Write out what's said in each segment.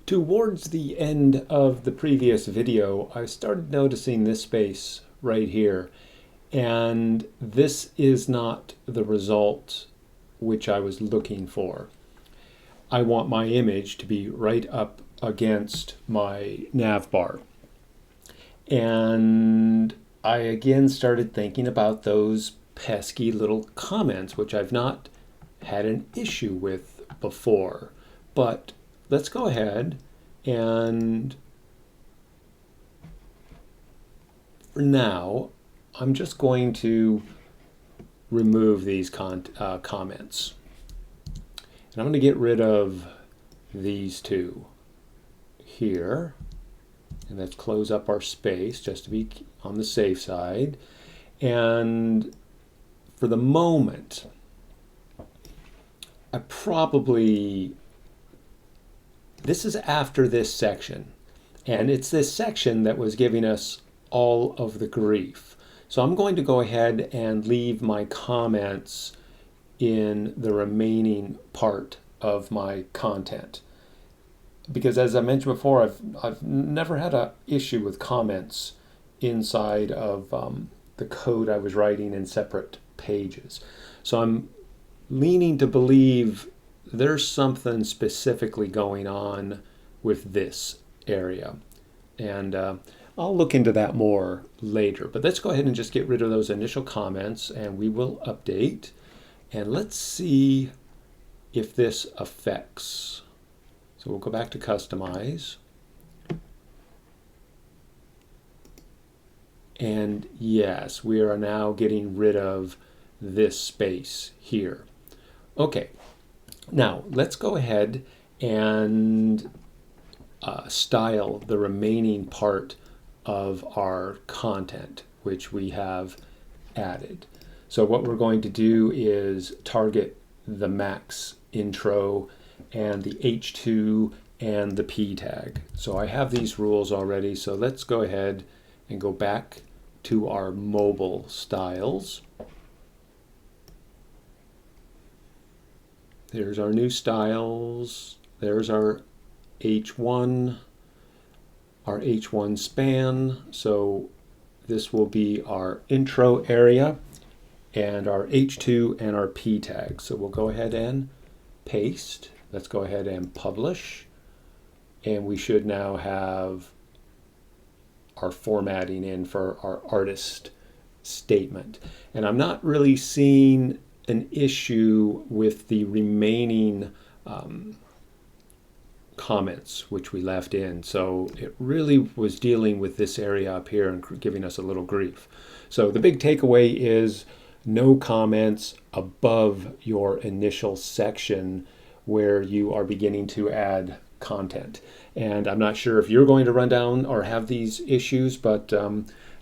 Towards the end of the previous video, I started noticing this space right here, and this is not the result which I was looking for. I want my image to be right up against my nav bar. And I again started thinking about those pesky little comments, which I've not had an issue with before. But let's go ahead and for now, I'm just going to remove these comments. And I'm going to get rid of these two here. And let's close up our space just to be on the safe side. And for the moment, this is after this section. And it's this section that was giving us all of the grief. So I'm going to go ahead and leave my comments in the remaining part of my content. Because as I mentioned before, I've never had an issue with comments inside of the code I was writing in separate pages. So I'm leaning to believe there's something specifically going on with this area. And I'll look into that more later. But let's go ahead and just get rid of those initial comments and we will update. And let's see if this affects. So we'll go back to customize. And yes, we are now getting rid of this space here. Okay, now let's go ahead and style the remaining part of our content, which we have added. So what we're going to do is target the Max intro and the H2 and the P tag. So I have these rules already, so let's go ahead and go back to our mobile styles. There's our new styles. There's our H1 span. So this will be our intro area and our H2 and our P tag. So we'll go ahead and paste. Let's go ahead and publish. And we should now have our formatting in for our artist statement. And I'm not really seeing an issue with the remaining comments which we left in. So it really was dealing with this area up here and giving us a little grief. So the big takeaway is no comments above your initial section where you are beginning to add content. And I'm not sure if you're going to run down or have these issues, but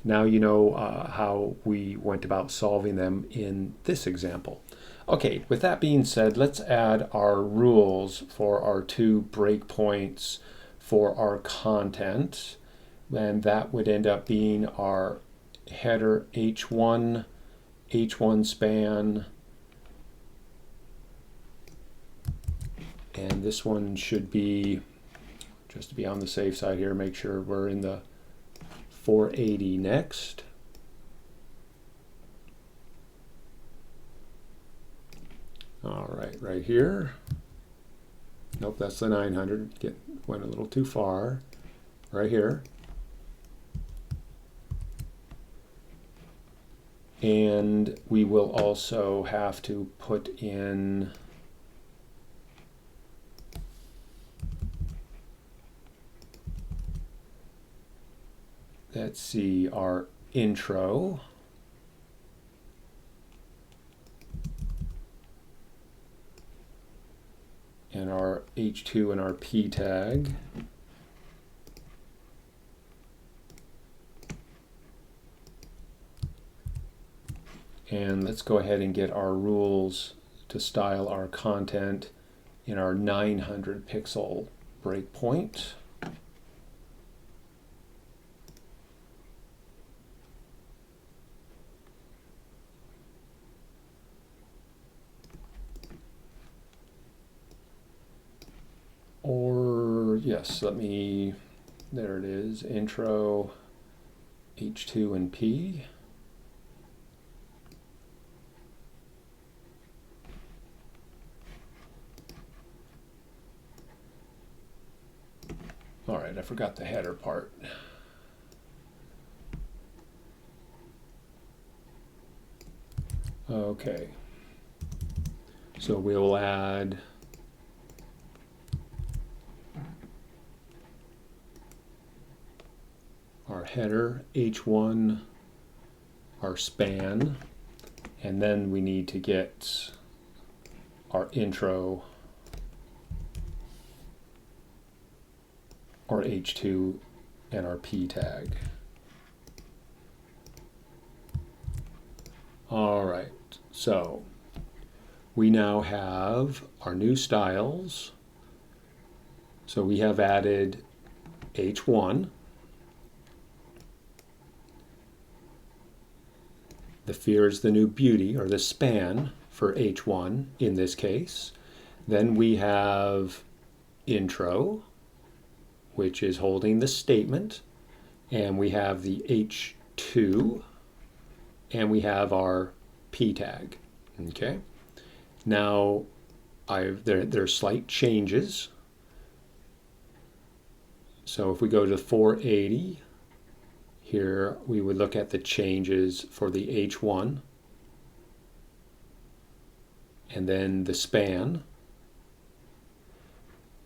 now you know how we went about solving them in this example. Okay, with that being said, let's add our rules for our two breakpoints for our content. And that would end up being our header H1 span. And this one should be, just to be on the safe side here, make sure we're in the 480 next. All right, right here. Nope, that's the 900. Went a little too far. Right here. And we will also have to put in let's see, our intro. And our H2 and our P tag. And let's go ahead and get our rules to style our content in our 900 pixel breakpoint. Or yes, let me, there it is, intro, H2 and P. All right, I forgot the header part. Okay, so we'll add our header, H1, our span, and then we need to get our intro, our H2, and our P tag. All right, so we now have our new styles. So we have added H1, the fear is the new beauty, or the span for H1 in this case. Then we have intro, which is holding the statement, and we have the H2, and we have our P tag. Okay. Now, there are slight changes. So if we go to 480, here we would look at the changes for the H1, and then the span,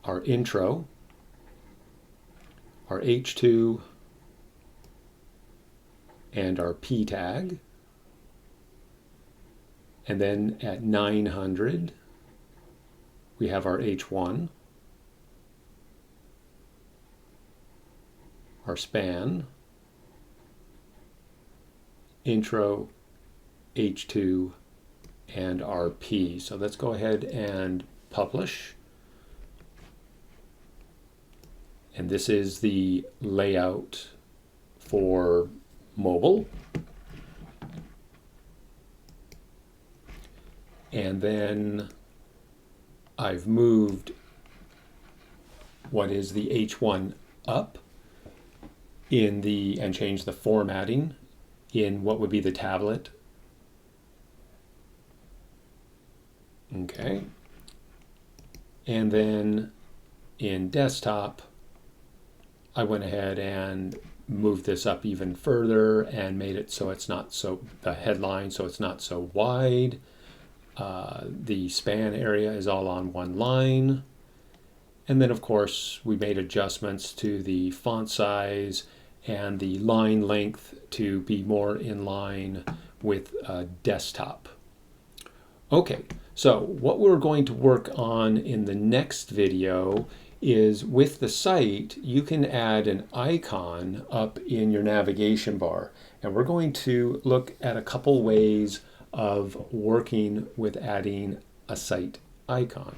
our intro, our H2, and our P tag. And then at 900, we have our H1, our span, intro, H2, and our P. So let's go ahead and publish. And this is the layout for mobile. And then I've moved what is the H1 up in the, and changed the formatting in what would be the tablet. Okay. And then in desktop, I went ahead and moved this up even further and made it so it's not so, the headline, so it's not so wide. The span area is all on one line. And then of course we made adjustments to the font size and the line length to be more in line with desktop. Okay, so what we're going to work on in the next video is with the site, you can add an icon up in your navigation bar. And we're going to look at a couple ways of working with adding a site icon.